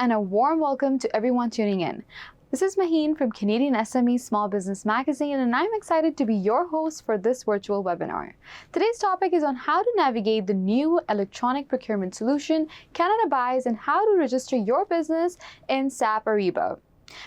and a warm welcome to everyone tuning in. This is Maheen from Canadian SME Small Business Magazine, and I'm excited to be your host for this virtual webinar. Today's topic is on how to navigate the new electronic procurement solution, CanadaBuys, and how to register your business in SAP Ariba.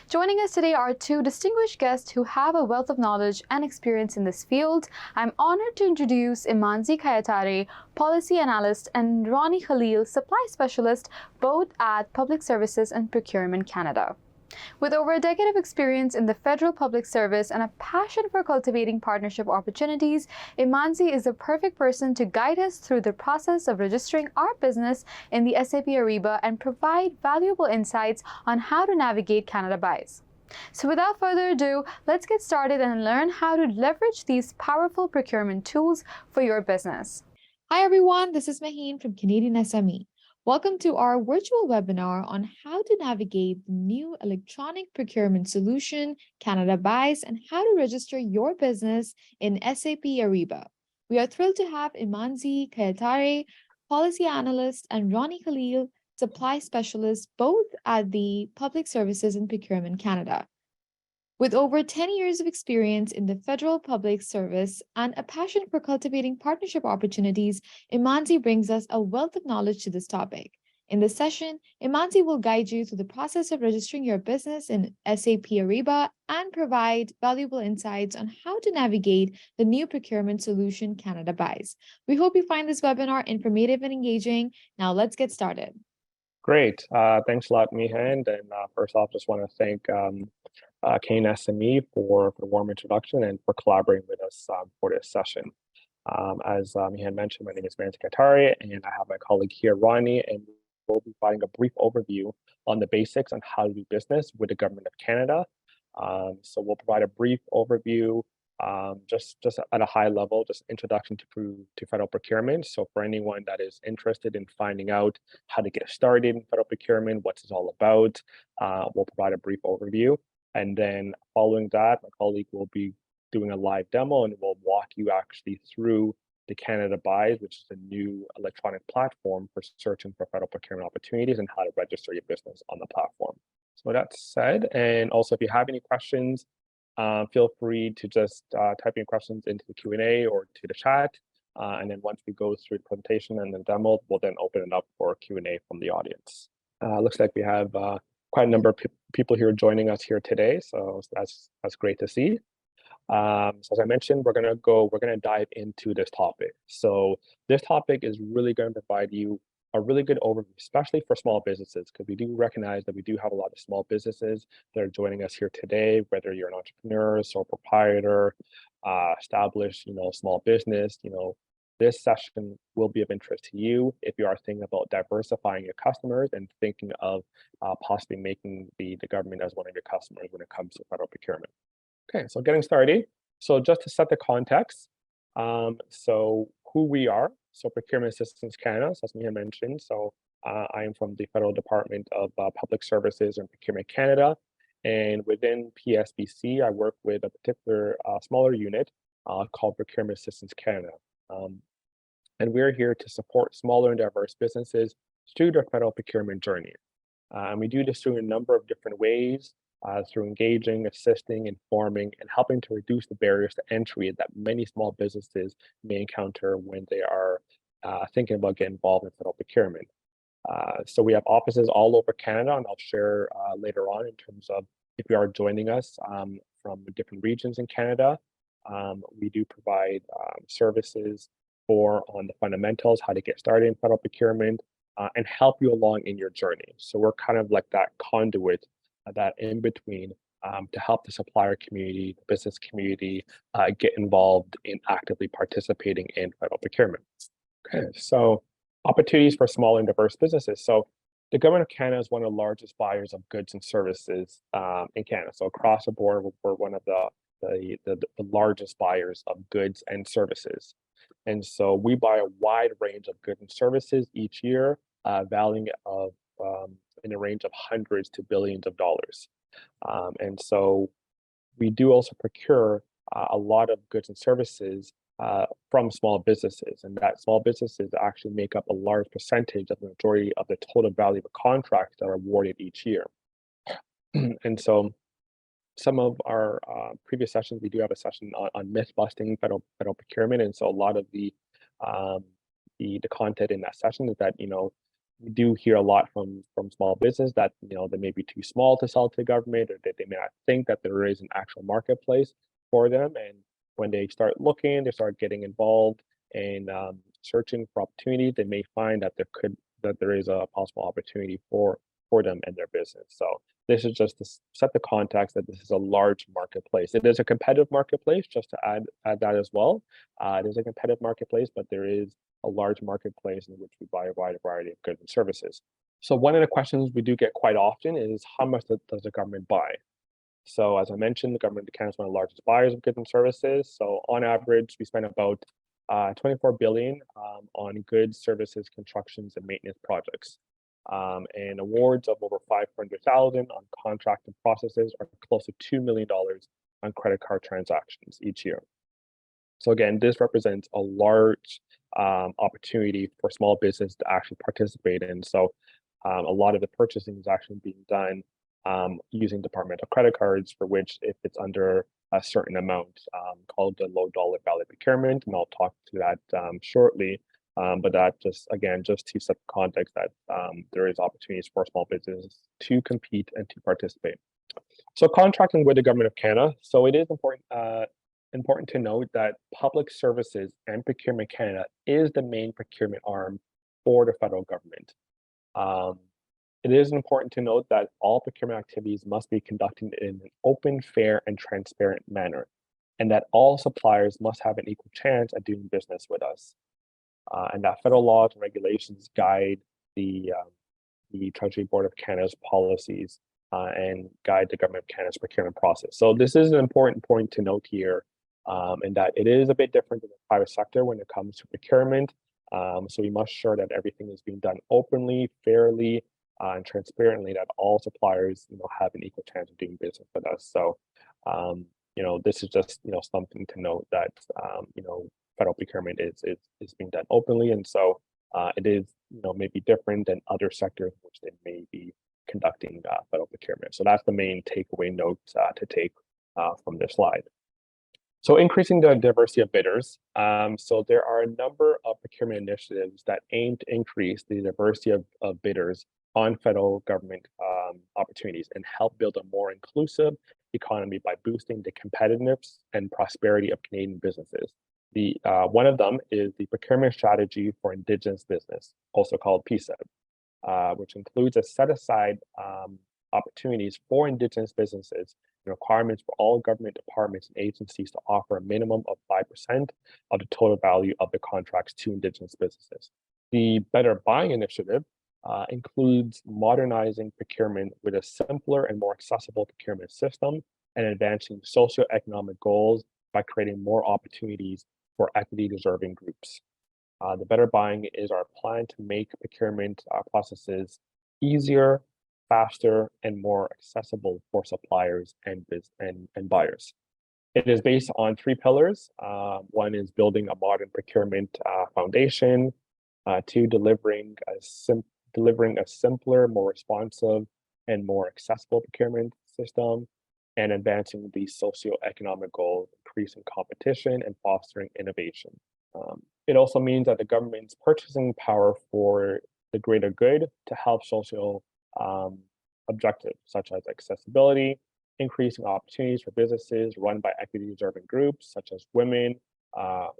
Joining us today are two distinguished guests who have a wealth of knowledge and experience in this field. I'm honored to introduce Imanzi Kayitare, Policy Analyst, and Roni Khalil, Supply Specialist, both at Public Services and Procurement Canada. With over a decade of experience in the federal public service and a passion for cultivating partnership opportunities, Imanzi is the perfect person to guide us through the process of registering our business in the SAP Ariba and provide valuable insights on how to navigate CanadaBuys. So without further ado, let's get started and learn how to leverage these powerful procurement tools for your business. Hi everyone, this is Maheen from Canadian SME. Welcome to our virtual webinar on how to navigate the new electronic procurement solution, CanadaBuys, and how to register your business in SAP Ariba. We are thrilled to have Imanzi Kayitare, Policy Analyst, and Roni Khalil, Supply Specialist, both at the Public Services and Procurement Canada. With over 10 years of experience in the federal public service and a passion for cultivating partnership opportunities, Imanzi brings us a wealth of knowledge to this topic. In this session, Imanzi will guide you through the process of registering your business in SAP Ariba and provide valuable insights on how to navigate the new procurement solution, CanadaBuys. We hope you find this webinar informative and engaging. Now let's get started. Great. Thanks a lot, Mihan. And first off, just want to thank Kane SME for the warm introduction and for collaborating with us for this session. As Mihan mentioned, my name is Imanzi Kayitare, and I have my colleague here, Roni, and we'll be providing a brief overview on the basics on how to do business with the Government of Canada. So we'll provide a brief overview, just at a high level, just introduction to federal procurement. So for anyone that is interested in finding out how to get started in federal procurement, what it's all about, we'll provide a brief overview. And then following that, my colleague will be doing a live demo and we'll walk you actually through the CanadaBuys, which is a new electronic platform for searching for federal procurement opportunities and how to register your business on the platform. So that said, and also if you have any questions, feel free to just type in questions into the Q&A or to the chat. And then once we go through the presentation and the demo, we'll then open it up for Q&A from the audience. Looks like we have quite a number of people here joining us here today, so that's great to see. So as I mentioned, we're gonna dive into this topic. So this topic is really going to provide you a really good overview, especially for small businesses, because we do recognize that we do have a lot of small businesses that are joining us here today, whether you're an entrepreneur, sole proprietor, established, small business, this session will be of interest to you if you are thinking about diversifying your customers and thinking of possibly making the government as one of your customers when it comes to federal procurement. Okay, so getting started. So just to set the context, so who we are. So Procurement Assistance Canada, as Mia mentioned. So I am from the Federal Department of Public Services and Procurement Canada. And within PSBC, I work with a particular smaller unit called Procurement Assistance Canada. And we're here to support smaller and diverse businesses through their federal procurement journey. And we do this through a number of different ways, through engaging, assisting, informing, and helping to reduce the barriers to entry that many small businesses may encounter when they are thinking about getting involved in federal procurement. So we have offices all over Canada, and I'll share later on in terms of if you are joining us from different regions in Canada. We do provide services on the fundamentals, how to get started in federal procurement, and help you along in your journey. So we're kind of like that conduit, that in between, to help the supplier community, the business community get involved in actively participating in federal procurement. Okay, so opportunities for small and diverse businesses. So the Government of Canada is one of the largest buyers of goods and services in Canada. So across the board, we're one of the largest buyers of goods and services. And so we buy a wide range of goods and services each year, valuing of in the range of hundreds to billions of dollars. And so we do also procure a lot of goods and services from small businesses, and that small businesses actually make up a large percentage of the majority of the total value of contracts that are awarded each year. And so some of our previous sessions, we do have a session on myth busting federal procurement, and so a lot of um, the content in that session is that we do hear a lot from small business that they may be too small to sell to the government, or that they may not think that there is an actual marketplace for them. And when they start looking, they start getting involved and searching for opportunities, they may find that there is a possible opportunity for them and their business. So this is just to set the context that this is a large marketplace. It is a competitive marketplace, just to add that as well. It is a competitive marketplace, but there is a large marketplace in which we buy a wide variety of goods and services. So one of the questions we do get quite often is, how much does the government buy? So as I mentioned, the government of Canada is one of the largest buyers of goods and services. So on average, we spend about 24 billion on goods, services, constructions, and maintenance projects. And awards of over 500,000 on contracted processes are close to $2 million on credit card transactions each year. So again, this represents a large opportunity for small business to actually participate in. So a lot of the purchasing is actually being done using departmental credit cards, for which, if it's under a certain amount, called the low dollar value procurement, and I'll talk to that shortly. But that just to set the context that there is opportunities for small businesses to compete and to participate. So contracting with the government of Canada. So it is important to note that Public Services and Procurement Canada is the main procurement arm for the federal government. It is important to note that all procurement activities must be conducted in an open, fair, and transparent manner, and that all suppliers must have an equal chance at doing business with us. And that federal laws and regulations guide the Treasury Board of Canada's policies and guide the Government of Canada's procurement process. So this is an important point to note here, in that it is a bit different than the private sector when it comes to procurement. So we must ensure that everything is being done openly, fairly, and transparently, that all suppliers have an equal chance of doing business with us. So this is just something to note, that federal procurement is being done openly, and so it is maybe different than other sectors in which they may be conducting federal procurement. So that's the main takeaway note to take from this slide. So increasing the diversity of bidders. So there are a number of procurement initiatives that aim to increase the diversity of bidders on federal government opportunities and help build a more inclusive economy by boosting the competitiveness and prosperity of Canadian businesses. One of them is the Procurement Strategy for Indigenous Business, also called PSIB, which includes a set-aside opportunities for Indigenous businesses and requirements for all government departments and agencies to offer a minimum of 5% of the total value of the contracts to Indigenous businesses. The Better Buying Initiative includes modernizing procurement with a simpler and more accessible procurement system and advancing socioeconomic goals by creating more opportunities for equity-deserving groups. The Better Buying is our plan to make procurement processes easier, faster, and more accessible for suppliers and buyers. It is based on 3 pillars. One is building a modern procurement foundation. 2, delivering a simpler, more responsive, and more accessible procurement system, and advancing the socioeconomic goals, increasing competition and fostering innovation. It also means that the government's purchasing power for the greater good to help social objectives such as accessibility, increasing opportunities for businesses run by equity-deserving groups such as women,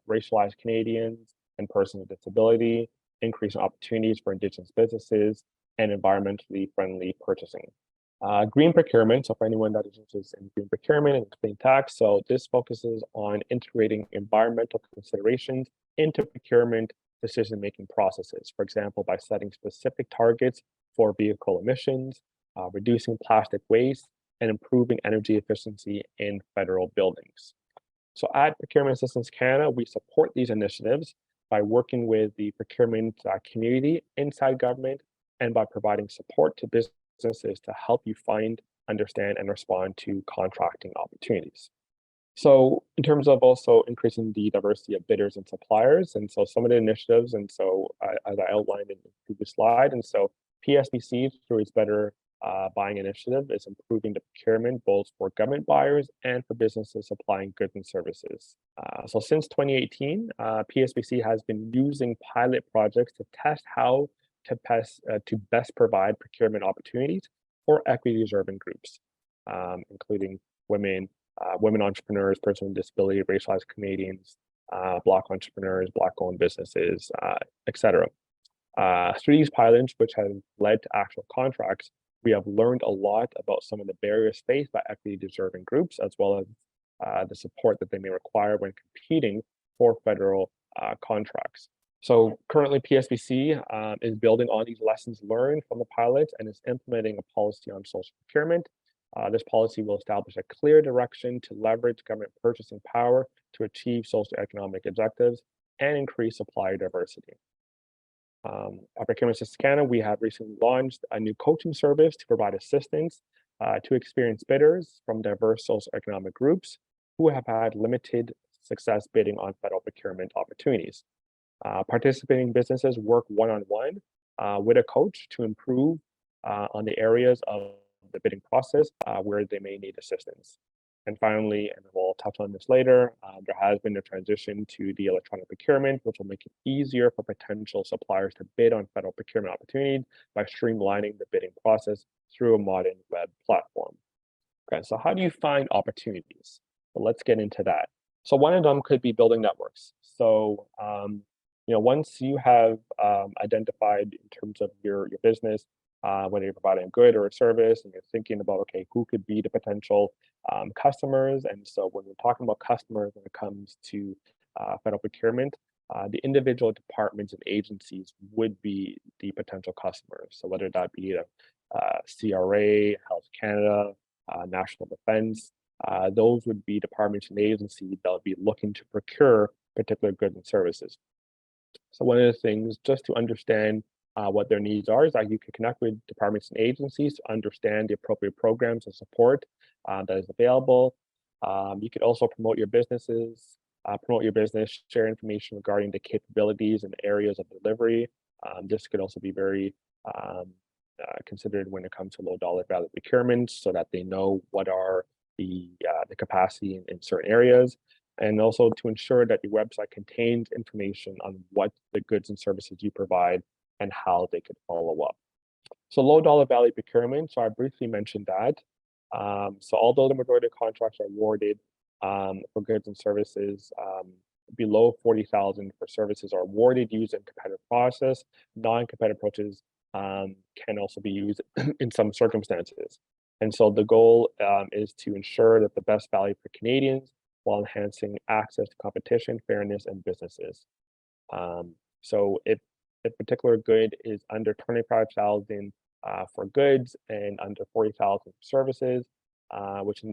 racialized Canadians, and persons with disability, increasing opportunities for Indigenous businesses, and environmentally friendly purchasing. Green procurement, so for anyone that is interested in green procurement and clean tax, so this focuses on integrating environmental considerations into procurement decision-making processes, for example, by setting specific targets for vehicle emissions, reducing plastic waste, and improving energy efficiency in federal buildings. So at Procurement Assistance Canada, we support these initiatives by working with the procurement community inside government and by providing support to businesses to help you find, understand, and respond to contracting opportunities. So in terms of also increasing the diversity of bidders and suppliers, and so some of the initiatives, and so as I outlined in the previous slide, and so PSBC through its better buying initiative is improving the procurement both for government buyers and for businesses supplying goods and services. So since 2018, PSBC has been using pilot projects to test how to best provide procurement opportunities for equity-deserving groups, including women entrepreneurs, persons with disability, racialized Canadians, Black entrepreneurs, Black-owned businesses, etc. Through these pilots, which have led to actual contracts, we have learned a lot about some of the barriers faced by equity-deserving groups, as well as the support that they may require when competing for federal contracts. So currently, PSBC is building on these lessons learned from the pilot and is implementing a policy on social procurement. This policy will establish a clear direction to leverage government purchasing power to achieve socioeconomic objectives and increase supplier diversity. At Procurement Assistance Canada, we have recently launched a new coaching service to provide assistance to experienced bidders from diverse socioeconomic groups who have had limited success bidding on federal procurement opportunities. Participating businesses work one-on-one with a coach to improve on the areas of the bidding process where they may need assistance. And finally, and we'll touch on this later, there has been a transition to the electronic procurement, which will make it easier for potential suppliers to bid on federal procurement opportunities by streamlining the bidding process through a modern web platform. Okay, so how do you find opportunities? Well, let's get into that. So one of them could be building networks. So once you have identified in terms of your business, whether you're providing a good or a service, and you're thinking about, okay, who could be the potential customers. And so when we're talking about customers when it comes to federal procurement, the individual departments and agencies would be the potential customers. So whether that be CRA, Health Canada, National Defense, those would be departments and agencies that would be looking to procure particular goods and services. So one of the things just to understand what their needs are is that you can connect with departments and agencies to understand the appropriate programs and support that is available. You could also promote your business, share information regarding the capabilities and areas of delivery. This could also be very considered when it comes to low dollar value procurement, so that they know what are the capacity in certain areas, and also to ensure that your website contains information on what the goods and services you provide and how they could follow up. So low dollar value procurement, so I briefly mentioned that. So although the majority of contracts are awarded for goods and services, below 40,000 for services are awarded using competitive process. Non-competitive approaches can also be used in some circumstances. And so the goal is to ensure that the best value for Canadians while enhancing access to competition, fairness, and businesses. So if a particular good is under 25,000 for goods and under 40,000 for services, which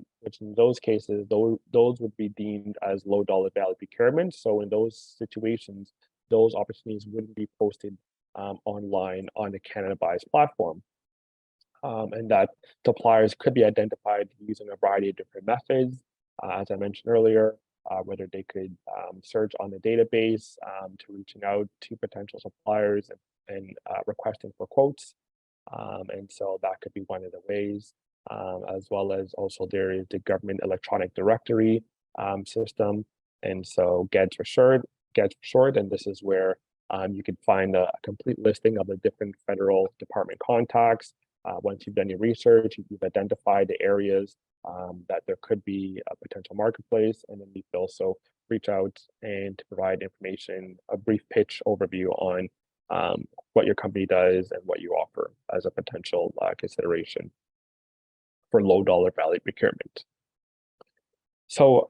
in those cases, those would be deemed as low dollar value procurement. So in those situations, those opportunities wouldn't be posted online on the CanadaBuys platform. And that suppliers could be identified using a variety of different methods, as I mentioned earlier, whether they could search on the database to reaching out to potential suppliers and requesting for quotes. And so that could be one of the ways, as well as also there is the government electronic directory system. And so GEDS for short, and this is where you could find a complete listing of the different federal department contacts. Once you've done your research, you've identified the areas that there could be a potential marketplace, and then you can also reach out and to provide information, a brief pitch overview on what your company does and what you offer as a potential consideration for low dollar value procurement. So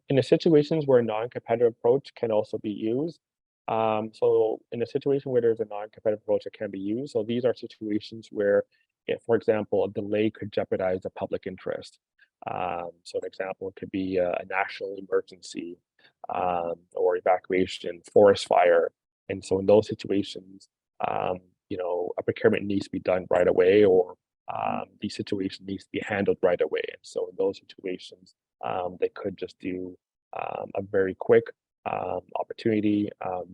in the situations where a non-competitive approach can also be used, so in a situation where there's a non-competitive approach that can be used, so these are situations where, if, for example, a delay could jeopardize the public interest. So an example could be a national emergency or evacuation, forest fire. And so in those situations, a procurement needs to be done right away, or the situation needs to be handled right away. And so in those situations, They could just do a very quick opportunity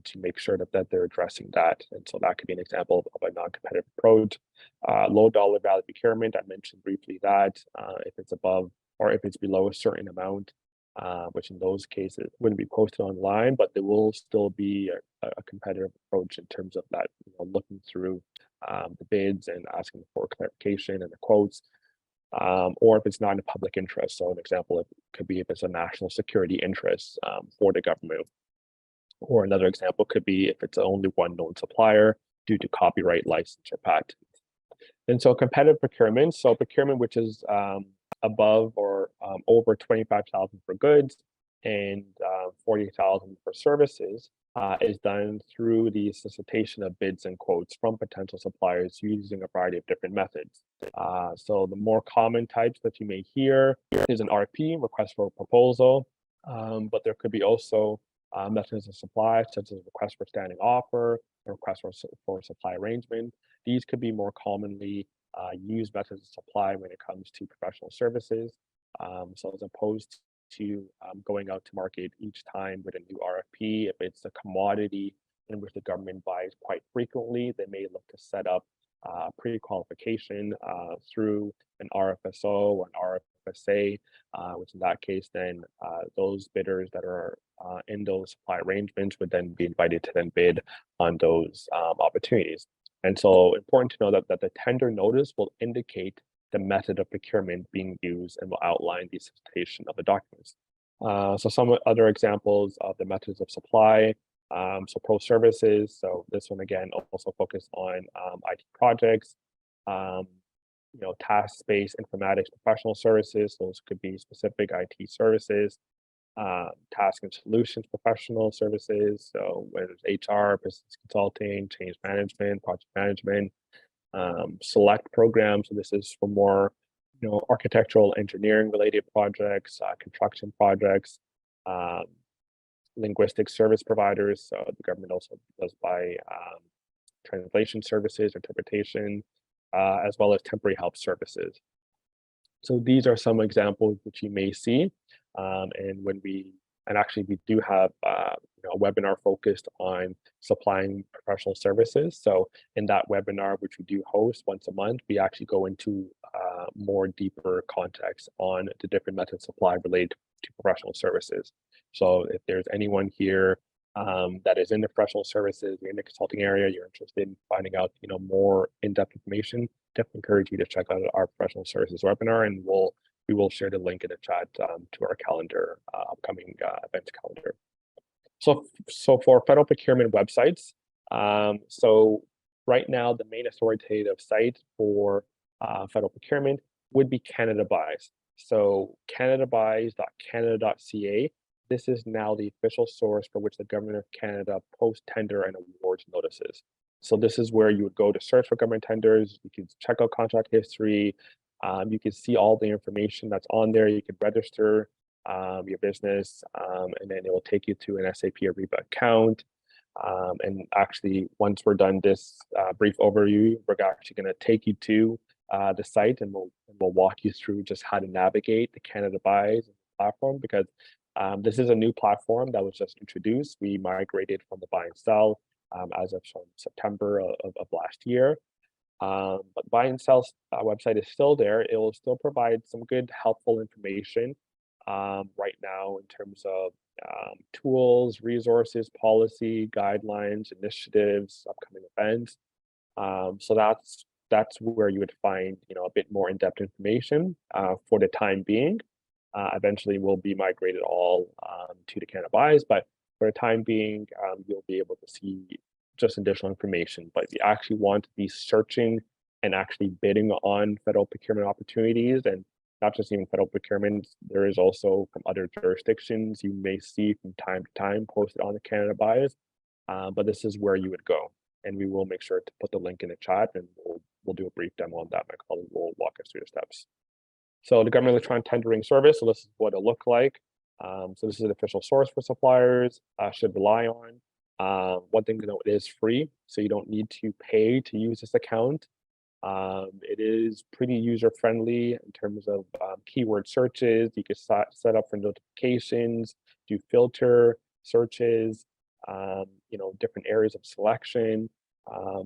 to make sure that they're addressing that. And so that could be an example of a non-competitive approach. Low dollar value procurement, I mentioned briefly that if it's above or if it's below a certain amount, which in those cases wouldn't be posted online, but there will still be a competitive approach in terms of that, looking through the bids and asking for clarification and the quotes, or if it's not in the public interest. So an example it could be if it's a national security interest for the government, or another example could be if it's only one known supplier due to copyright, license, or patent. And so competitive procurement, so procurement which is above or over 25,000 for goods and 40,000 for services, is done through the solicitation of bids and quotes from potential suppliers using a variety of different methods. So the more common types that you may hear is an RP, request for a proposal, but there could be also methods of supply, such as request for standing offer, request for supply arrangement. These could be more commonly used methods of supply when it comes to professional services. So as opposed to going out to market each time with a new RFP, if it's a commodity in which the government buys quite frequently, they may look to set up pre-qualification through an RFSO or an RFSA, which in that case, then those bidders that are in those supply arrangements would then be invited to then bid on those opportunities. And so important to know that the tender notice will indicate the method of procurement being used and will outline the solicitation of the documents. So some other examples of the methods of supply, so pro services. So this one again also focused on IT projects, task-based informatics professional services. Those could be specific IT services, task and solutions professional services. So whether it's HR, business consulting, change management, project management, select programs. So this is for more, architectural engineering related projects, construction projects, linguistic service providers. So the government also does buy translation services, interpretation, as well as temporary help services. So these are some examples that you may see. And actually we do have a webinar focused on supplying professional services. So in that webinar, which we do host once a month, we actually go into more deeper context on the different methods of supply related to professional services. So if there's anyone here that is in the professional services, you're in the consulting area, you're interested in finding out, more in-depth information, definitely encourage you to check out our professional services webinar, and we will share the link in the chat to our calendar, upcoming event calendar. So for federal procurement websites, so right now the main authoritative site for federal procurement would be CanadaBuys. So CanadaBuys.canada.ca. This is now the official source for which the Government of Canada posts tender and awards notices. So this is where you would go to search for government tenders. You can check out contract history. You can see all the information that's on there. You can register your business, and then it will take you to an SAP Ariba account. And actually, once we're done this brief overview, we're actually going to take you to the site, and we'll walk you through just how to navigate the CanadaBuys platform, because this is a new platform that was just introduced. We migrated from the buy and sell as of September of last year. But buy and sell website is still there. It will still provide some good, helpful information right now in terms of tools, resources, policy, guidelines, initiatives, upcoming events. So that's where you would find a bit more in-depth information for the time being. Eventually, we'll be migrated all to the CanadaBuys, but for the time being, you'll be able to see just additional information. But if you actually want to be searching and actually bidding on federal procurement opportunities, and not just even federal procurement, there is also from other jurisdictions you may see from time to time posted on the CanadaBuys. But this is where you would go, and we will make sure to put the link in the chat, and we'll do a brief demo on that. My colleague will walk us through the steps. So the government electronic tendering service. So this is what it'll look like. So this is an official source for suppliers. Should rely on. One thing to note, it is free, so you don't need to pay to use this account. It is pretty user-friendly in terms of keyword searches. You can set up for notifications, do filter searches, different areas of selection.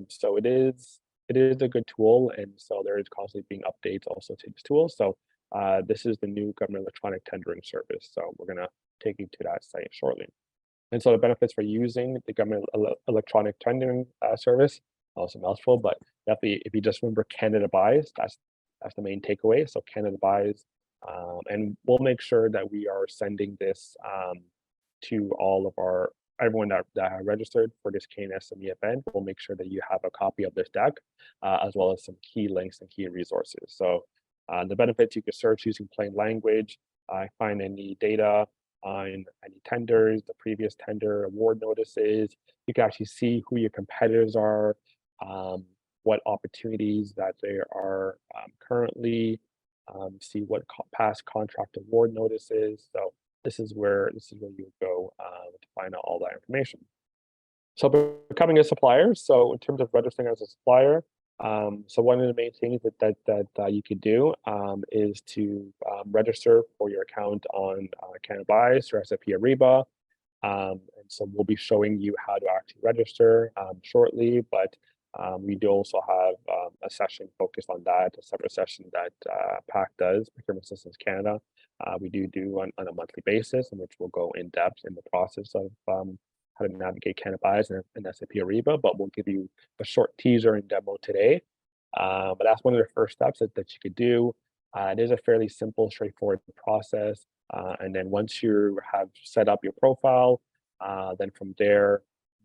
So it is a good tool, and so there is constantly being updates also to this tool. So this is the new government electronic tendering service. So we're gonna take you to that site shortly. And so the benefits for using the government electronic tendering service, also mouthful, but definitely if you just remember CanadaBuys, that's the main takeaway. So CanadaBuys, and we'll make sure that we are sending this to all of everyone that have registered for this Kane SME event. We'll make sure that you have a copy of this deck, as well as some key links and key resources. So the benefits, you can search using plain language, find any data on any tenders, the previous tender, award notices. You can actually see who your competitors are, what opportunities that they are currently, see what past contract award notices. So this is where you go to find out all that information. So becoming a supplier. So in terms of registering as a supplier, so one of the main things that you could do is to register for your account on CanadaBuys or SAP Ariba. And so we'll be showing you how to actually register shortly, but we do also have a session focused on that, a separate session that PAC does, Procurement Systems Canada. We do on a monthly basis, in which we'll go in depth in the process of how to navigate CanadaBuys and SAP Ariba, but we'll give you a short teaser and demo today. But that's one of the first steps that you could do. It is a fairly simple, straightforward process. And then once you have set up your profile, then from there,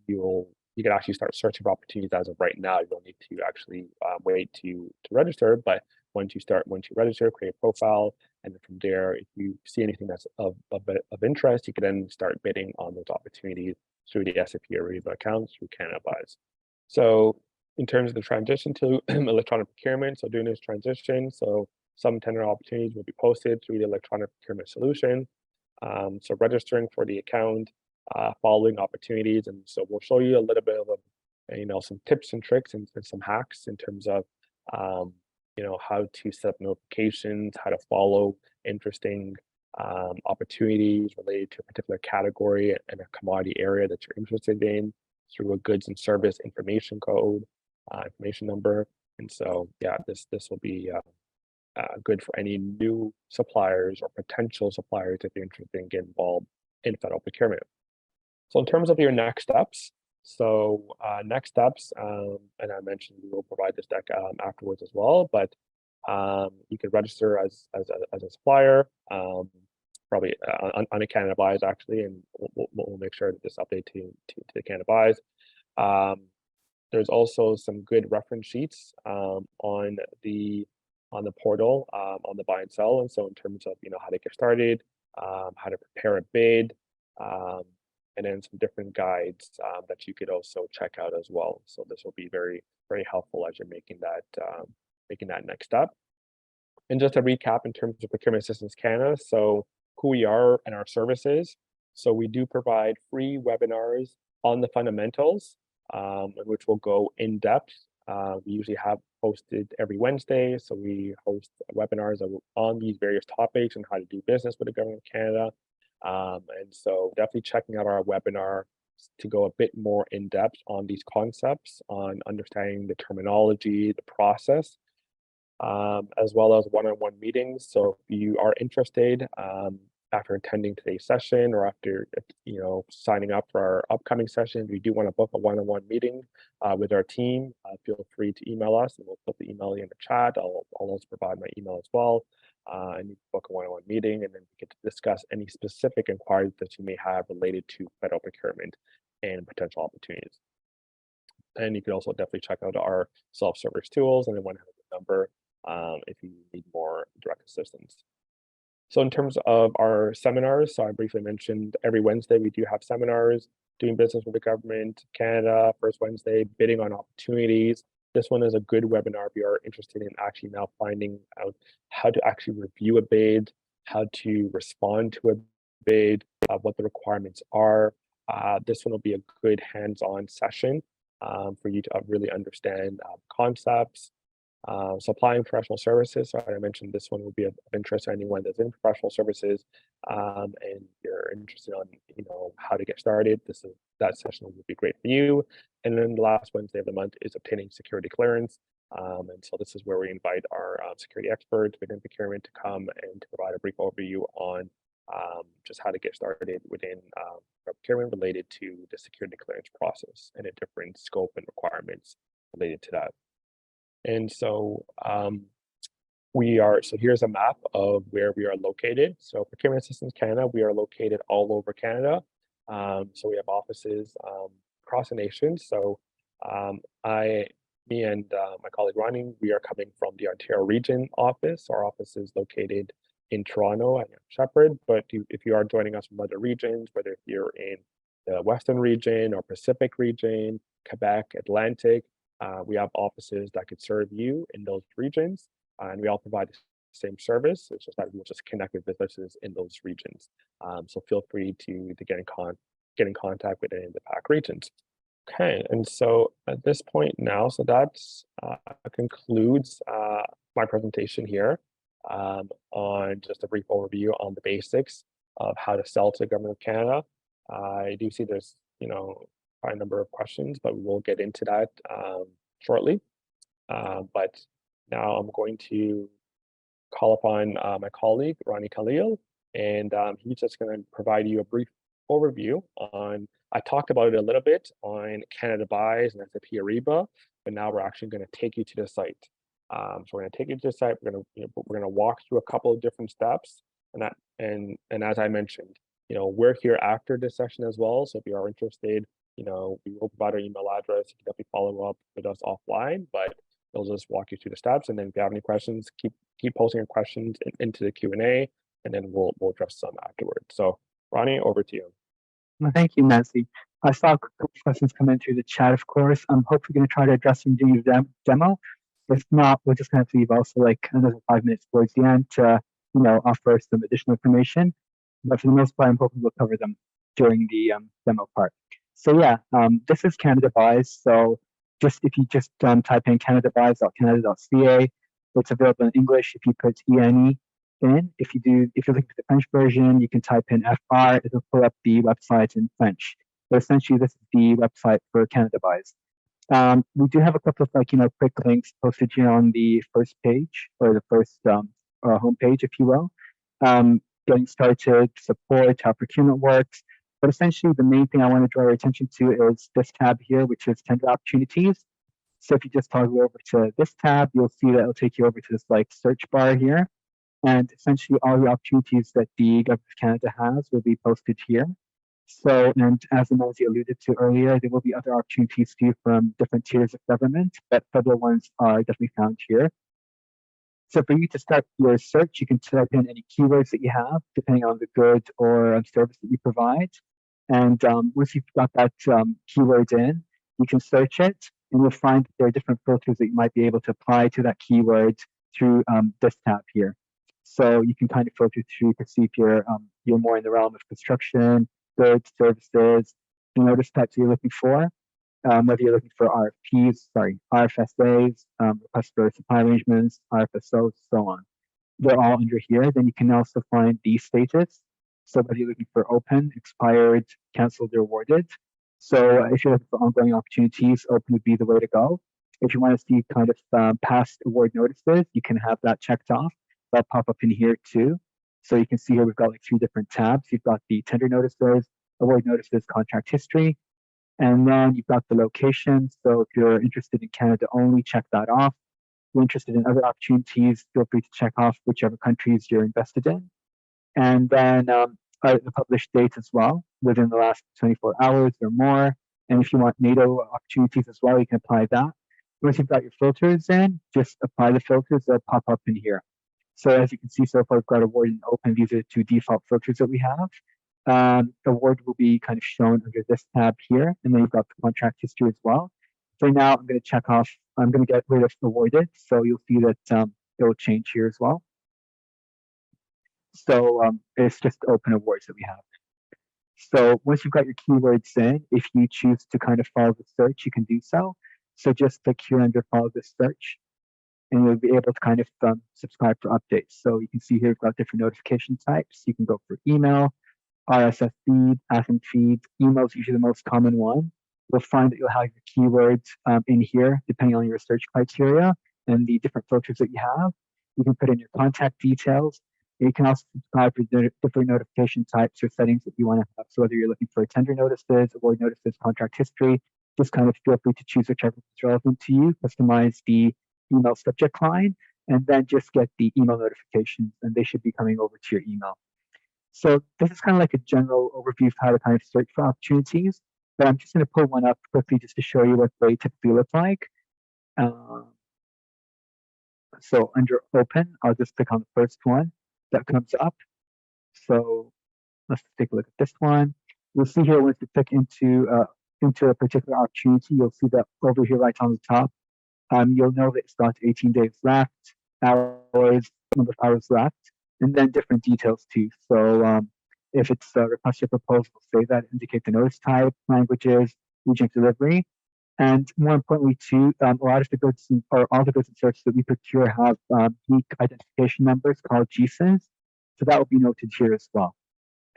you can actually start searching for opportunities. As of right now, you don't need to actually wait to register, but once you register, create a profile, and then from there, if you see anything that's of interest, you can then start bidding on those opportunities through the SAP Ariba accounts through CanadaBuys. So in terms of the transition to electronic procurement, so doing this transition, so some tender opportunities will be posted through the electronic procurement solution. So registering for the account, following opportunities, and so we'll show you a little bit of some tips and tricks and some hacks in terms of how to set up notifications, how to follow interesting opportunities related to a particular category and a commodity area that you're interested in through a goods and service information code, information number. And so, yeah, this will be good for any new suppliers or potential suppliers if you're interested in getting involved in federal procurement. So in terms of your next steps, next steps, and I mentioned we will provide this deck afterwards as well, but you can register as a supplier, probably on a CanadaBuys actually, and we'll make sure that this update to the CanadaBuys. There's also some good reference sheets on the portal on the buy and sell, and so in terms of how to get started, how to prepare a bid, and then some different guides that you could also check out as well. So this will be very, very helpful as you're making that next step. And just to recap in terms of Procurement Systems Canada, so who we are and our services. So we do provide free webinars on the fundamentals, which will go in depth. We usually have posted every Wednesday, so we host webinars on these various topics and how to do business with the government of Canada. And so definitely checking out our webinar to go a bit more in depth on these concepts, on understanding the terminology, the process, as well as one-on-one meetings. So if you are interested, after attending today's session or after signing up for our upcoming sessions, we do want to book a one-on-one meeting with our team. Feel free to email us, and we'll put the email in the chat. I'll also provide my email as well. And you can book a one-on-one meeting, and then we get to discuss any specific inquiries that you may have related to federal procurement and potential opportunities. And you can also definitely check out our self-service tools and the 100 number if you need more direct assistance. So in terms of our seminars, so I briefly mentioned every Wednesday we do have seminars, doing business with the government, Canada, first Wednesday, bidding on opportunities. This one is a good webinar if you are interested in actually now finding out how to actually review a bid, how to respond to a bid, what the requirements are. This one will be a good hands-on session for you to really understand concepts, Supplying professional services. So I mentioned this one would be of interest to anyone that's in professional services, and you're interested on how to get started. That session would be great for you. And then the last Wednesday of the month is obtaining security clearance. And so this is where we invite our security experts within procurement to come and to provide a brief overview on just how to get started within procurement related to the security clearance process and a different scope and requirements related to that. And so so here's a map of where we are located. So Procurement Systems Canada, we are located all over Canada. So we have offices across the nation. So me and my colleague Roni, we are coming from the Ontario Region office. Our office is located in Toronto and Shepherd, but if you are joining us from other regions, whether you're in the Western region or Pacific region, Quebec, Atlantic, we have offices that could serve you in those regions, and we all provide the same service. It's just that we'll just connect with businesses in those regions. So feel free to get in contact with any of the PAC regions. Okay, and so at this point now, so that concludes my presentation here on just a brief overview on the basics of how to sell to the Government of Canada. I do see there's quite a number of questions, but we will get into that shortly. But now I'm going to call upon my colleague, Roni Khalil, and he's just going to provide you a brief overview on, I talked about it a little bit on CanadaBuys and SAP Ariba, but now we're actually going to take you to the site. So we're going to take you to the site. We're going to walk through a couple of different steps, and as I mentioned, we're here after this session as well. So if you are interested, we will provide our email address. You can definitely follow up with us offline, but we'll just walk you through the steps. And then if you have any questions, keep posting your questions into the Q&A, and then we'll address some afterwards. So Roni, over to you. Well, thank you, Nancy. I saw a couple of questions come in through the chat, of course. I'm hopefully going to try to address them during the demo. If not, we're just going to leave also like another 5 minutes towards the end to, offer some additional information. But for the most part, I'm hoping we'll cover them during the demo part. So yeah, this is CanadaBuys. So if you just type in canadabuys.canada.ca, it's available in English. If you put ENE in, if you're looking for the French version, you can type in FR. It'll pull up the website in French. But essentially, this is the website for CanadaBuys. We do have a couple of quick links posted here on the first page, or the first homepage, if you will. Getting started, support, how procurement works. But essentially, the main thing I want to draw your attention to is this tab here, which is tender opportunities. So if you just toggle over to this tab, you'll see that it'll take you over to this search bar here. And essentially, all the opportunities that the Government of Canada has will be posted here. So, and as Imanzi alluded to earlier, there will be other opportunities too from different tiers of government, but federal ones are definitely found here. So for you to start your search, you can type in any keywords that you have, depending on the good or service that you provide. And once you've got that keyword in, you can search it, and you'll find that there are different filters that you might be able to apply to that keyword through this tab here. So you can kind of filter through to see if you're more in the realm of construction, goods, services, notice types you're looking for, whether you're looking for RFSAs, requests for supply arrangements, RFSOs, so on. They're all under here. Then you can also find the status. So whether you're looking for open, expired, canceled, or awarded. So if you're looking for ongoing opportunities, open would be the way to go. If you want to see kind of past award notices, you can have that checked off. That'll pop up in here too. So you can see here we've got 3 different tabs. You've got the tender notices, award notices, contract history, and then you've got the location. So if you're interested in Canada only, check that off. If you're interested in other opportunities, feel free to check off whichever countries you're invested in. And then the published dates as well, within the last 24 hours or more. And if you want NATO opportunities as well, you can apply that. Once you've got your filters in, just apply the filters. They'll pop up in here. So as you can see so far, we've got award and open. These are the 2 default filters that we have. Award will be kind of shown under this tab here, and then you've got the contract history as well. For now, I'm going to check off, I'm going to get rid of awarded, so you'll see that it will change here as well. So it's just open awards that we have. So once you've got your keywords in, if you choose to kind of follow the search, you can do so. So just click here under follow the search. and you'll be able to kind of subscribe for updates. So you can see here we've got different notification types. You can go for email, RSS feed, AFM feed. Email is usually the most common one. You'll find that you'll have your keywords in here, depending on your search criteria and the different filters that you have. You can put in your contact details. You can also subscribe for different notification types or settings that you want to have. So whether you're looking for tender notices, avoid notices, contract history, just kind of feel free to choose whichever is relevant to you, customize the email subject line, and then just get the email notifications, and they should be coming over to your email. So this is kind of like a general overview of how to kind of search for opportunities, but I'm just going to pull one up quickly just to show you what they typically look like. So under open, I'll just click on the first one that comes up. So let's take a look at this one. You'll see here once you click into a particular opportunity, you'll see that over here right on the top. You'll know that it's got 18 days left, hours, number of hours left, and then different details too. So if it's a request your proposal, say that, indicate the notice type, languages, region of delivery. And more importantly, too, a lot of the goods or all the goods and services that we procure have unique identification numbers called GSINs. So that will be noted here as well.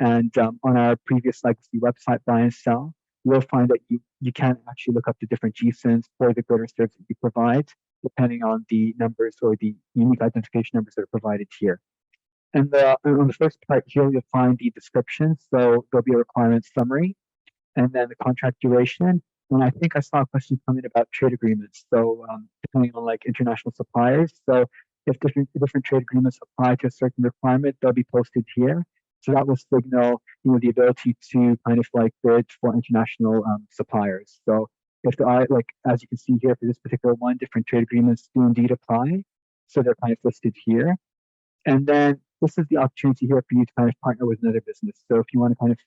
And on our previous legacy website, Buy and Sell, you'll find that you can actually look up the different GSINs for the good or service that you provide, depending on the numbers or the unique identification numbers that are provided here. And on the first part here, you'll find the description. So there'll be a requirement summary, and then the contract duration. And I think I saw a question coming about trade agreements. So depending on like international suppliers. So if different trade agreements apply to a certain requirement, they'll be posted here. So that will signal, the ability to kind of like bid for international suppliers. So if there are, like, as you can see here for this particular one, different trade agreements do indeed apply. So they're kind of listed here. And then this is the opportunity here for you to kind of partner with another business. So if you want to kind of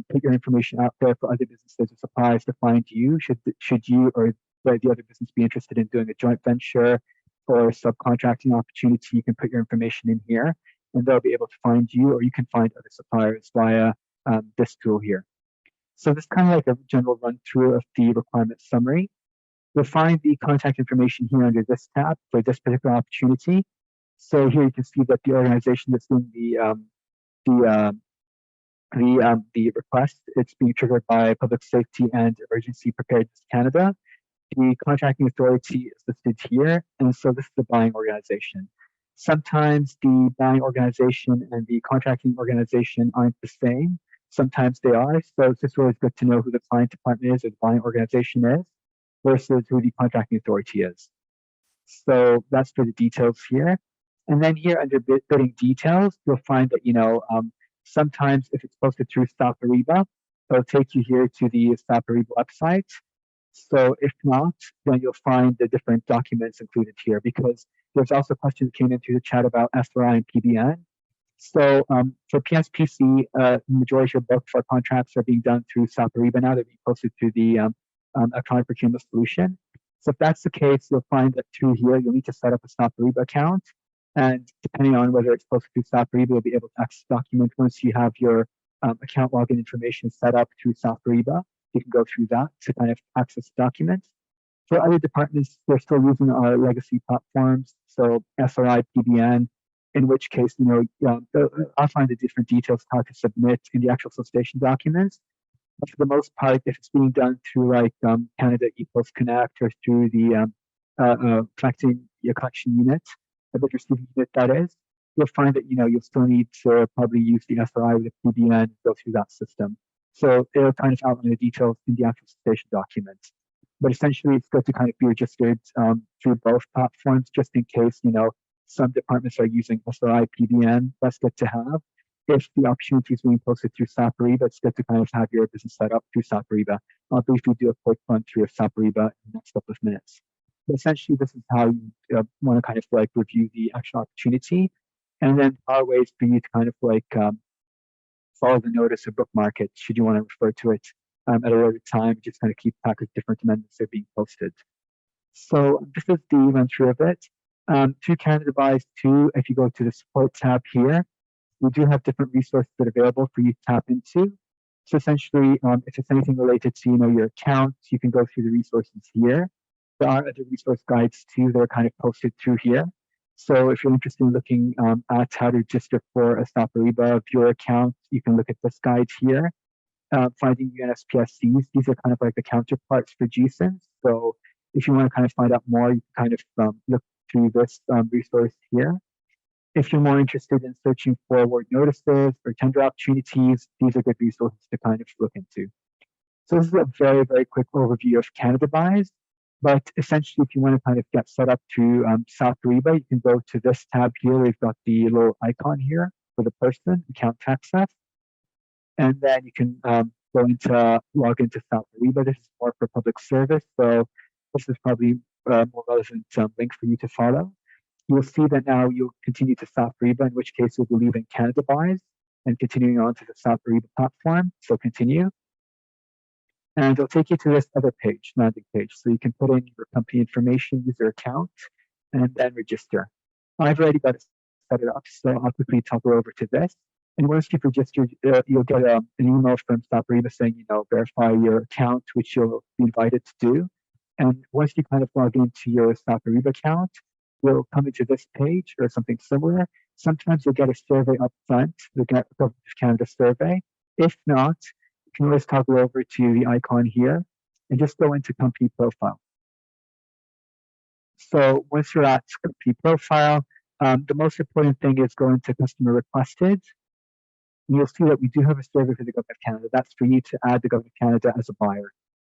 put your information out there for other businesses or suppliers to find you, should you or the other business be interested in doing a joint venture or a subcontracting opportunity, you can put your information in here and they'll be able to find you, or you can find other suppliers via this tool here. So this is kind of like a general run through of the requirement summary. You'll find the contact information here under this tab for this particular opportunity. So here you can see that the organization that's doing the request, it's being triggered by Public Safety and Emergency Preparedness Canada. The contracting authority is listed here, and so this is the buying organization. Sometimes the buying organization and the contracting organization aren't the same. Sometimes they are, so it's just always good to know who the client department is or the buying organization is versus who the contracting authority is. So that's for the details here. And then here under bidding details, you'll find that, sometimes if it's posted through SAP Ariba, it'll take you here to the SAP Ariba website. So if not, then you'll find the different documents included here, because there's also questions that came into the chat about SRI and PBN. So for PSPC, the majority of both of our contracts are being done through SAP Ariba now. They're being posted through the electronic procurement solution. So if that's the case, you'll find that through here, you'll need to set up a SAP Ariba account. And depending on whether it's posted through SAP Ariba, you'll be able to access the document once you have your account login information set up through SAP Ariba. You can go through that to kind of access the document. For other departments, they're still using our legacy platforms, so SRI, PBN, in which case, I'll find the different details how to submit in the actual solicitation documents. But for the most part, if it's being done through like Canada ePost Connect or through the collection unit, the bid receiving unit that is, you'll find that you'll still need to probably use the SRI with the PBN and go through that system. So it'll kind of outline the details in the actual solicitation document. But essentially, it's good to kind of be registered through both platforms, just in case some departments are using SRI, PBN. That's good to have. If the opportunity is being posted through SAP Ariba, it's good to kind of have your business set up through SAP Ariba. I'll briefly do a quick run through of SAP Ariba in the next couple of minutes. But essentially, this is how you want to kind of like review the actual opportunity. And then our ways for you to kind of like follow the notice or bookmark it, should you want to refer to it at a later time, just kind of keep track of different amendments that are being posted. So this is the run through of it. Through CanadaBuys too, if you go to the support tab here, we do have different resources that are available for you to tap into. So essentially, if it's anything related to your account, you can go through the resources here. there are other resource guides too that are kind of posted through here. So if you're interested in looking at how to register for a SAP Ariba viewer account, you can look at this guide here. Finding UNSPSCs, these are kind of like the counterparts for GSINs. So if you want to kind of find out more, you can kind of look through this resource here. If you're more interested in searching for award notices or tender opportunities, these are good resources to kind of look into. So this is a very, very quick overview of CanadaBuys. But essentially, if you want to kind of get set up to SAP Ariba, you can go to this tab here. We've got the little icon here for the person, account access. And then you can go into log into SAP Ariba. This is more for public service. So this is probably a more relevant link for you to follow. You'll see that now you'll continue to SAP Ariba, in which case you'll be leaving CanadaBuys and continuing on to the SAP Ariba platform. So continue. And it'll take you to this other page, landing page. So you can put in your company information, user account, and then register. I've already got it set it up, so I'll quickly toggle over to this. And once you've registered, you'll get an email from SAP Ariba saying, verify your account, which you'll be invited to do. And once you kind of log into your SAP Ariba account, you'll come into this page or something similar. Sometimes you'll get a survey up front, you'll get a Government of Canada survey. If not, you can always toggle over to the icon here and just go into company profile. So once you're at company profile, the most important thing is go into customer requested. And you'll see that we do have a survey for the Government of Canada. That's for you to add the Government of Canada as a buyer.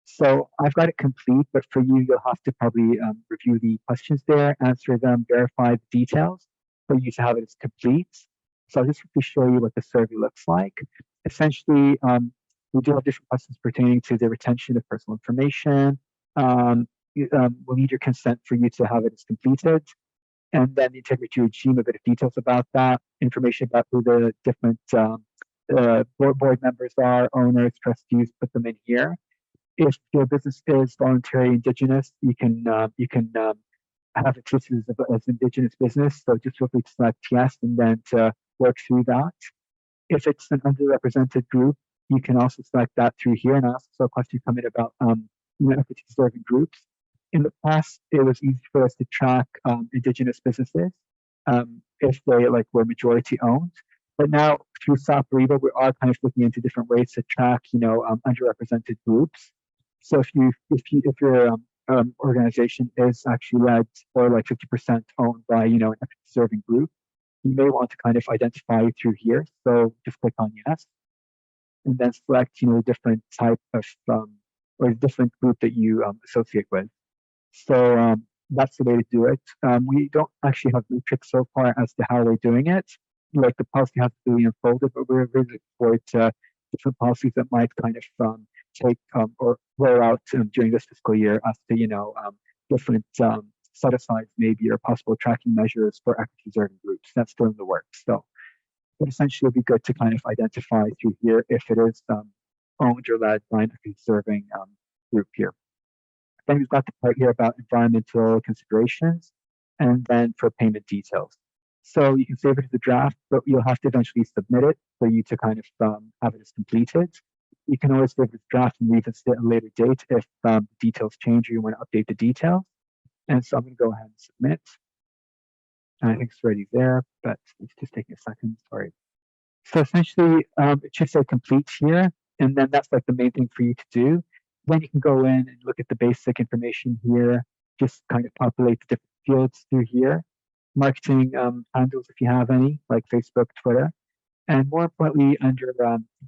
So I've got it complete, but for you, you'll have to probably review the questions there, answer them, verify the details for you to have it as complete. So I'll just quickly show you what the survey looks like. Essentially, we do have different questions pertaining to the retention of personal information. We'll need your consent for you to have it as completed. And then the integrity regime, a bit of details about that, information about who the different board members are, owners, trustees, put them in here. If your business is voluntary Indigenous, you can have it listed as Indigenous business. So just feel free to select yes and then to work through that. If it's an underrepresented group, you can also select that through here. And I also saw a question come in about equity deserving groups. In the past, it was easy for us to track Indigenous businesses if they were majority owned. But now through SAP Ariba, we are kind of looking into different ways to track underrepresented groups. So if your organization is actually led or 50% owned by an equity deserving group, you may want to kind of identify it through here. So just click on yes, and then select a different type of or a different group that you associate with. So that's the way to do it. We don't actually have metrics so far as to how we're doing it. The policy has to be unfolded, but we're really looking forward to different policies that might kind of take or roll out during this fiscal year as to different set asides maybe or possible tracking measures for equity deserving groups. That's still in the works. So, but essentially, it'd be good to kind of identify through here if it is owned or led by an equity deserving group here. Then we've got the part here about environmental considerations, and then for payment details. So you can save it as a draft, but you'll have to eventually submit it for you to kind of have it as completed. You can always save it as a draft and revisit it at a later date if the details change or you want to update the details. And so I'm going to go ahead and submit. And I think it's already there, but it's just taking a second. Sorry. So essentially, it should say complete here, and then that's the main thing for you to do. Then you can go in and look at the basic information here, just kind of populate the different fields through here. Marketing handles, if you have any, like Facebook, Twitter. And more importantly, under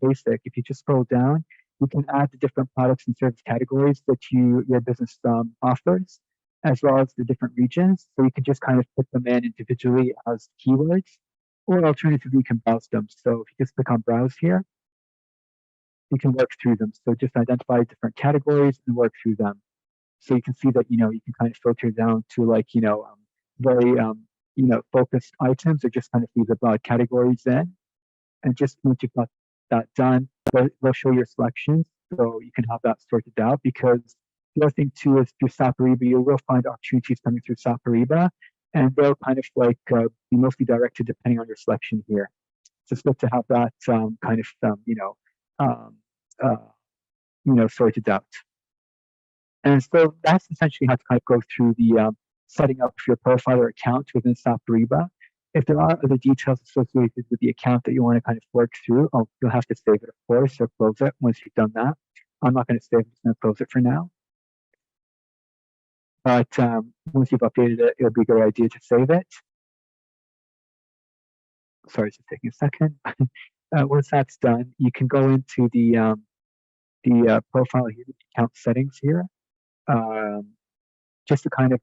basic, if you just scroll down, you can add the different products and service categories that your business offers, as well as the different regions. So you can just kind of put them in individually as keywords, or alternatively, you can browse them. So if you just click on browse here, you can work through them. So just identify different categories and work through them. So you can see that, you can kind of filter down to very, focused items or just kind of leave the broad categories in. And just once you've got that done, they'll show your selections. So you can have that sorted out, because the other thing too is through SAP Ariba, you will find opportunities coming through SAP Ariba, and they'll kind of be mostly directed depending on your selection here. So it's good to have that kind of sorted out. And so that's essentially how to kind of go through the setting up your profile or account within SAP Ariba. If there are other details associated with the account that you want to kind of work through, you'll have to save it, of course, or close it once you've done that. I'm not going to save it, I'm just going to close it for now. But once you've updated it, it'll be a good idea to save it. Sorry, it's just taking a second. Once that's done, you can go into the profile here, the account settings here. Just to kind of,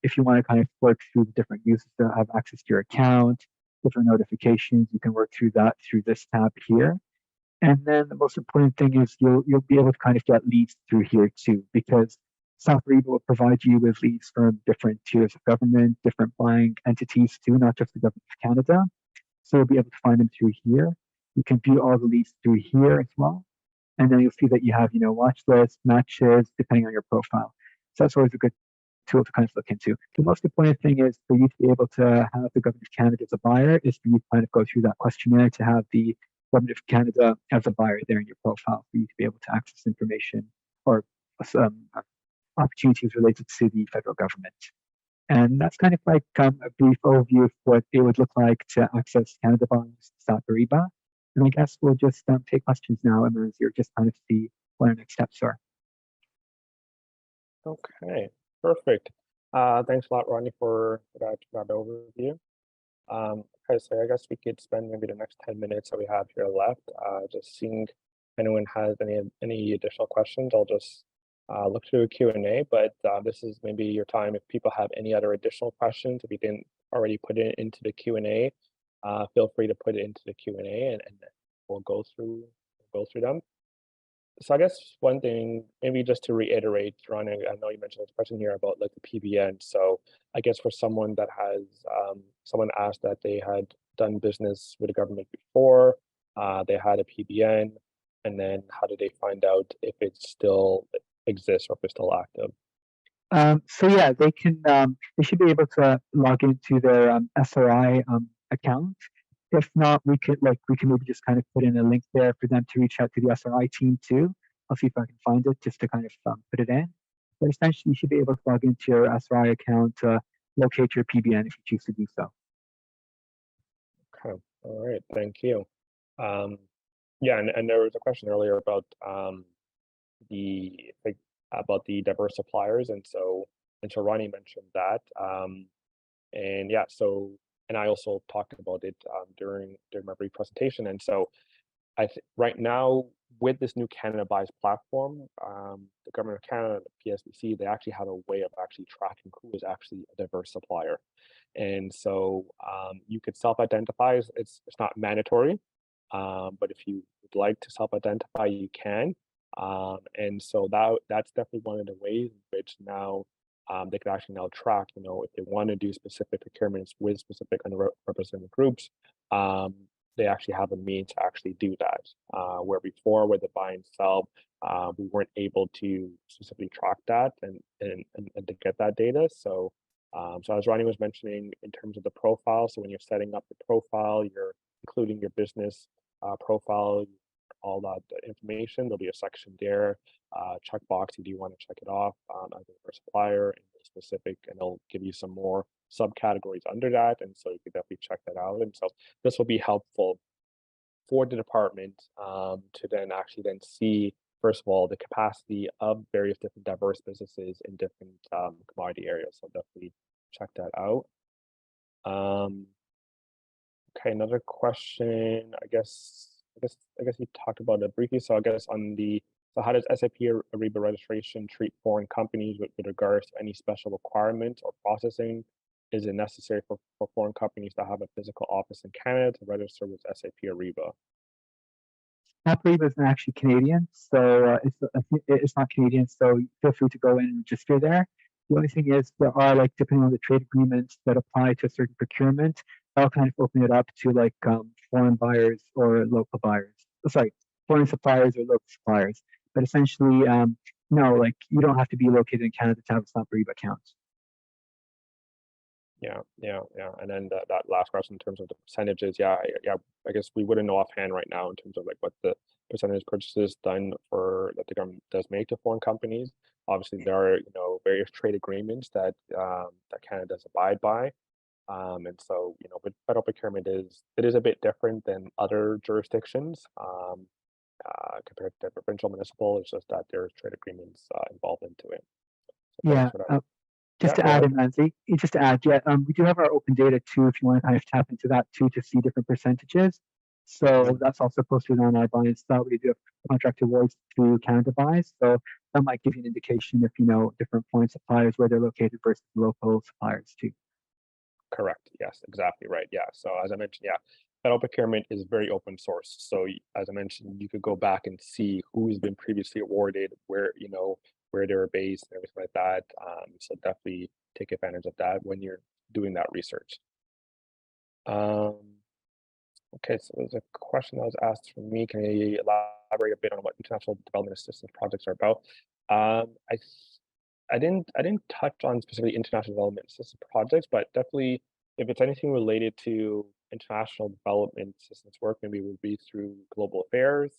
if you want to kind of work through the different users that have access to your account, different notifications, you can work through that through this tab here. And then the most important thing is you'll be able to kind of get leads through here too, because SAP Ariba will provide you with leads from different tiers of government, different buying entities too, not just the government of Canada. So you'll be able to find them through here. You can view all the leads through here as well. And then you'll see that you have, watch lists, matches, depending on your profile. So that's always a good tool to kind of look into. The most important thing is for you to be able to have the government of Canada as a buyer is for you to kind of go through that questionnaire to have the government of Canada as a buyer there in your profile for you to be able to access information or some opportunities related to the federal government. And that's kind of like a brief overview of what it would look like to access CanadaBuys, SAP Ariba. And I guess we'll just take questions now, Imanzi, or just kind of see what our next steps are. Okay, perfect. Thanks a lot, Ronnie, for that overview. Okay, so I guess we could spend maybe the next 10 minutes that we have here left, just seeing if anyone has any additional questions. I'll just look through a Q&A, but this is maybe your time if people have any other additional questions. If you didn't already put it into the Q&A, feel free to put it into the Q&A and we'll go through them. So I guess one thing, maybe just to reiterate, Ron, I know you mentioned this question here about like the PBN. So I guess for someone that has, someone asked that they had done business with the government before, they had a PBN, and then how did they find out if it still exists or if it's still active? So yeah, they can. They should be able to log into their SRI account. If not, we can maybe just kind of put in a link there for them to reach out to the SRI team too. I'll see if I can find it just to kind of put it in. But essentially, you should be able to log into your SRI account to locate your PBN if you choose to do so. Okay, all right, thank you. Yeah, and there was a question earlier about the diverse suppliers, and so Ronnie mentioned that, and yeah, so and I also talked about it during my brief presentation, and so right now with this new CanadaBuys platform, the government of Canada, the PSBC, they actually have a way of actually tracking who is actually a diverse supplier, and so you could self-identify. It's not mandatory, but if you would like to self-identify, you can. And so that's definitely one of the ways in which now they could actually now track, if they want to do specific procurements with specific underrepresented groups, they actually have a means to actually do that. Where before, with the buy and sell, we weren't able to specifically track that and to get that data. So, so as Ronnie was mentioning, in terms of the profile, so when you're setting up the profile, you're including your business profile, all that information. There'll be a section there, checkbox. Do you want to check it off as a supplier and specific, and it'll give you some more subcategories under that, and so you can definitely check that out. And so this will be helpful for the department to then actually see, first of all, the capacity of various different diverse businesses in different commodity areas. So definitely check that out. Okay, another question. I guess you talked about it briefly. So I guess so how does SAP Ariba registration treat foreign companies with regards to any special requirements or processing? Is it necessary for foreign companies to have a physical office in Canada to register with SAP Ariba? SAP Ariba isn't actually Canadian, so it's not Canadian. So feel free to go in and register there. The only thing is there are depending on the trade agreements that apply to a certain procurement, that'll kind of open it up to foreign buyers or local buyers. Sorry, foreign suppliers or local suppliers. But essentially, no, you don't have to be located in Canada to have a SAP Ariba account. Yeah. And then that last question in terms of the percentages, I guess we wouldn't know offhand right now in terms of what the percentage purchases done that the government does make to foreign companies. obviously there are various trade agreements that that Canada does abide by. And so, but federal procurement it is a bit different than other jurisdictions compared to provincial municipal. It's just that there's trade agreements involved into it. So Yeah. thanks for that. Just Yeah, to go add, ahead. Imanzi, just to add, yeah, we do have our open data too, if you want to kind of tap into that too to see different percentages. So Mhm. that's also posted on our buy and sell. We do have contract awards through CanadaBuys. So that might give you an indication if different foreign suppliers where they're located versus local suppliers too. Correct. Yes, exactly right. Yeah. So as I mentioned, yeah, federal procurement is very open source. So as I mentioned, you could go back and see who's been previously awarded, where they were based and everything like that. So definitely take advantage of that when you're doing that research. Um, okay, so there's a question that was asked for me. Can you elaborate a bit on what international development assistance projects are about? I didn't touch on specifically international development assistance projects, but definitely if it's anything related to international development assistance work, maybe it would be through global affairs.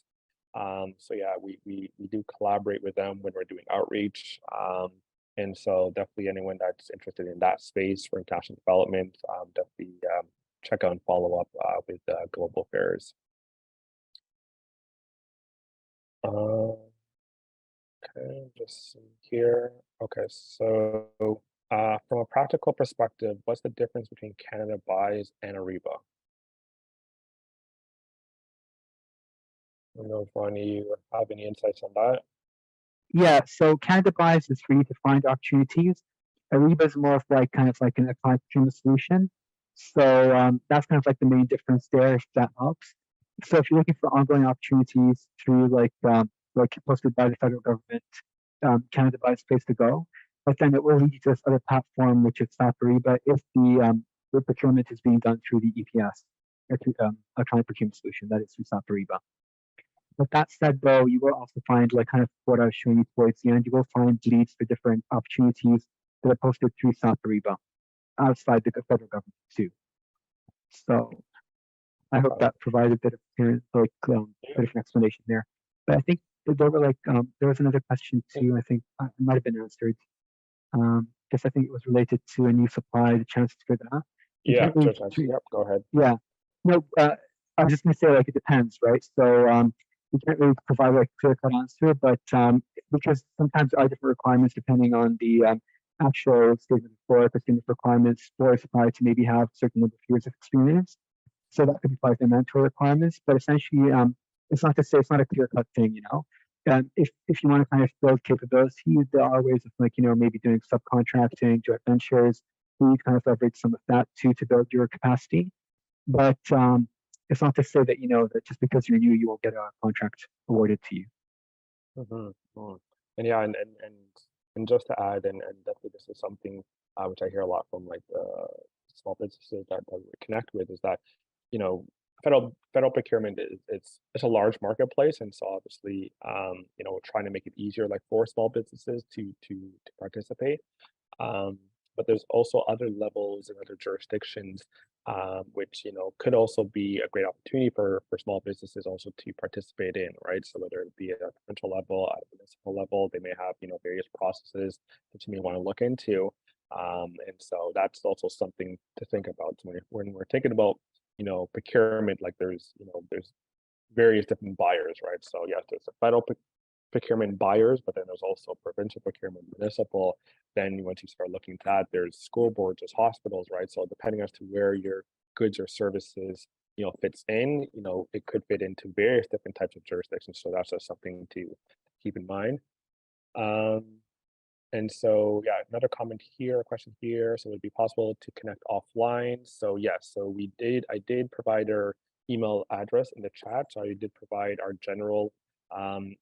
So yeah, we do collaborate with them when we're doing outreach. And so definitely anyone that's interested in that space for international development, definitely check out and follow up with global affairs. Uh, Okay, just see here. Okay, so from a practical perspective, what's the difference between CanadaBuys and Ariba? I don't know if Ronnie, you have any insights on that? Yeah, so CanadaBuys is for you to find opportunities. Ariba is more of like kind of like an applied procurement solution. So that's kind of like the main difference there, if that helps. So if you're looking for ongoing opportunities through like posted by the federal government, CanadaBuys is the place to go. But then it will lead you to this other platform, which is SAP Ariba, if the procurement is being done through the EPS, or through electronic procurement solution, that is through SAP Ariba. But that said, though, you will also find, like kind of what I was showing you towards the end, you will find leads for different opportunities that are posted through South Ariba outside the federal government too. So I hope Okay. that provided a bit of bit of an explanation there. But I think that there were there was another question too. I think it might have been answered. Just I think it was related to a new supply, the chances for that. You Yeah, can't really, Judge Nancy, yep, go ahead. yeah. No, I was just gonna say like it depends, right? So we can't really provide like clear cut answer, but because sometimes there are different requirements depending on the actual statement of work or statement of requirements for a supplier to maybe have certain number of years of experience. So that could be part of the mentor requirements, but essentially it's not to say it's not a clear cut thing, you know. If you want to kind of build capability, there are ways of maybe doing subcontracting, joint ventures, where you kind of leverage some of that too to build your capacity. But it's not to say that that just because you're new, you won't get a contract awarded to you. Mhm, mhm. And yeah, and just to add, and definitely this is something which I hear a lot from like small businesses that we connect with is that, you know, federal procurement is it's a large marketplace, and so obviously, we're trying to make it easier, like for small businesses to participate. Um, but there's also other levels and other jurisdictions, which could also be a great opportunity for small businesses also to participate in, right? So whether it be at a provincial level, at a municipal level, they may have various processes that you may want to look into, and so that's also something to think about. So when we're thinking about procurement, like there's various different buyers, right? So yes, there's a federal procurement buyers, but then there's also provincial procurement, municipal. Then once you start looking at that, there's school boards, there's hospitals, right? So depending as to where your goods or services, fits in, it could fit into various different types of jurisdictions. So that's just something to keep in mind. Um, and so, yeah, another comment here, a question here. So would it be possible to connect offline? So yes, so I did provide our email address in the chat. So I did provide our general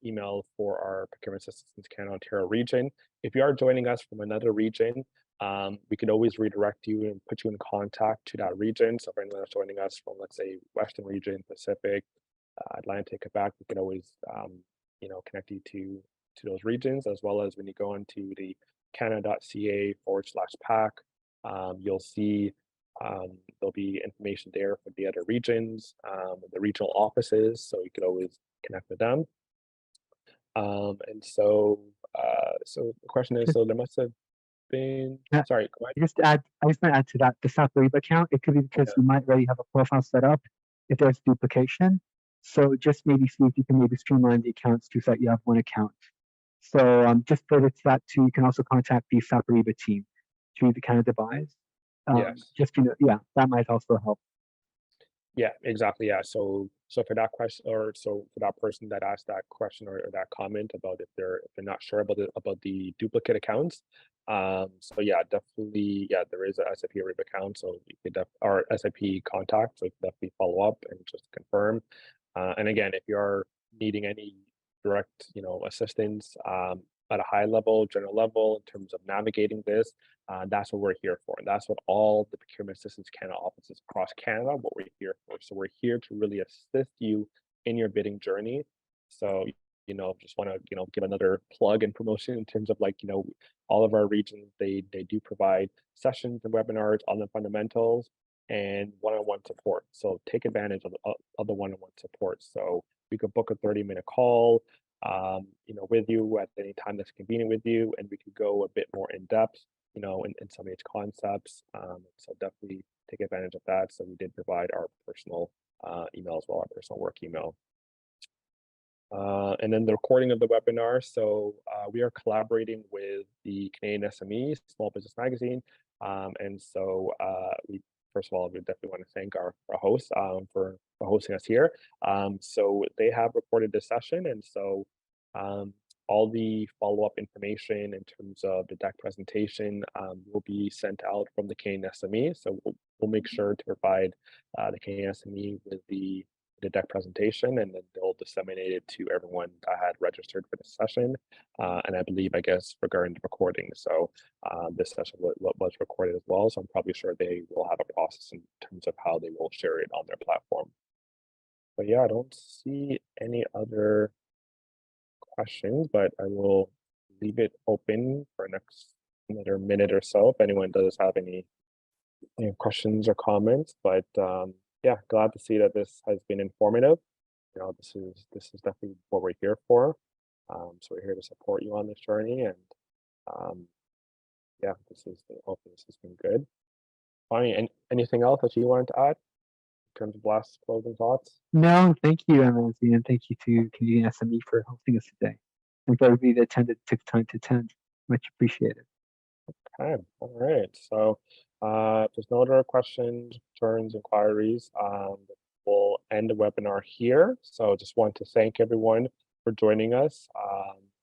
email for our Procurement Assistance Canada Ontario region. If you are joining us from another region, we could always redirect you and put you in contact to that region. So if anyone is joining us from, let's say, Western region, Pacific, Atlantic, Quebec, we can always, connect you to those regions, as well as when you go into the canada.ca/pack, you'll see there'll be information there for the other regions, the regional offices, so you could always connect with them. And so, so the question is, Just, so there must have been, yeah, sorry, go ahead. I just want to add to that, the SAP Ariba account, it could be because Yeah, you might already have a profile set up if there's duplication. So just maybe see if you can maybe streamline the accounts to so that you have one account. So just further to that too, you can also contact the SAP Ariba team through the CanadaBuys. yes. Just, yeah, that might also help. Yeah, exactly. Yeah. So for that question, or so for that person that asked that question or that comment about if they're not sure about the duplicate accounts, so yeah, definitely, yeah, there is a SAP Ariba account, so you could or SAP contact, so you can definitely follow up and just confirm. And again, if you're needing any direct, assistance at a high level, general level, in terms of navigating this, that's what we're here for. And that's what all the Procurement Assistance Canada offices across Canada, what we're here for. So we're here to really assist you in your bidding journey. So, just want to, give another plug and promotion in terms of all of our regions, they do provide sessions and webinars on the fundamentals and one-on-one support. So take advantage of the one-on-one support. So we could book a 30-minute call, with you at any time that's convenient with you, and we could go a bit more in depth, in some of these concepts. So definitely take advantage of that. So we did provide our personal email as well, our personal work email. And then the recording of the webinar. So we are collaborating with the Canadian SME Small Business Magazine. And so we, first of all, we definitely want to thank our hosts for hosting us here. So they have recorded this session. And so all the follow-up information in terms of the deck presentation will be sent out from the Canadian SME. So we'll make sure to provide the Canadian SME with the deck presentation, and then they'll disseminate it to everyone that had registered for the session. And I guess, regarding the recording. So this session was recorded as well. So I'm probably sure they will have a process in terms of how they will share it on their platform. But yeah, I don't see any other questions, but I will leave it open for another minute or so if anyone does have any questions or comments. But yeah, glad to see that this has been informative. This is definitely what we're here for. So we're here to support you on this journey, and yeah, hopefully this has been good. Bonnie, anything else that you wanted to add in terms of last closing thoughts? No, thank you, Imanzi, and thank you to Canadian SME for hosting us today. And for everybody that attended, took time to attend. Much appreciated. Okay, all right. So if there's no other questions, concerns, inquiries, we'll end the webinar here. So just want to thank everyone for joining us.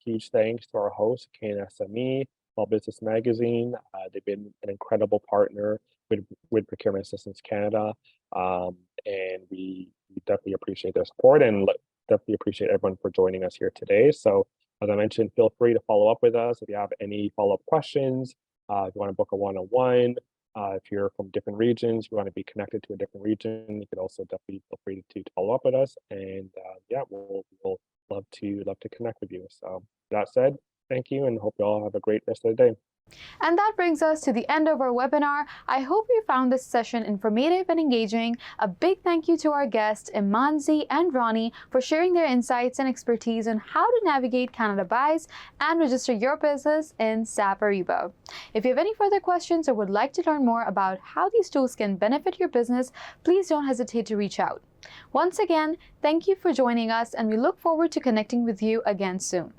Huge thanks to our host, Canadian SME, Small Business Magazine. They've been an incredible partner with Procurement Assistance Canada. And we definitely appreciate their support, and definitely appreciate everyone for joining us here today. So as I mentioned, feel free to follow up with us if you have any follow-up questions. If you want to book a one-on-one, if you're from different regions, you want to be connected to a different region, you could also definitely feel free to follow up with us. And yeah, we'll love to connect with you. So with that said, thank you, and hope you all have a great rest of the day. And that brings us to the end of our webinar. I hope you found this session informative and engaging. A big thank you to our guests, Imanzi and Roni, for sharing their insights and expertise on how to navigate CanadaBuys and register your business in SAP Ariba. If you have any further questions or would like to learn more about how these tools can benefit your business, please don't hesitate to reach out. Once again, thank you for joining us, and we look forward to connecting with you again soon.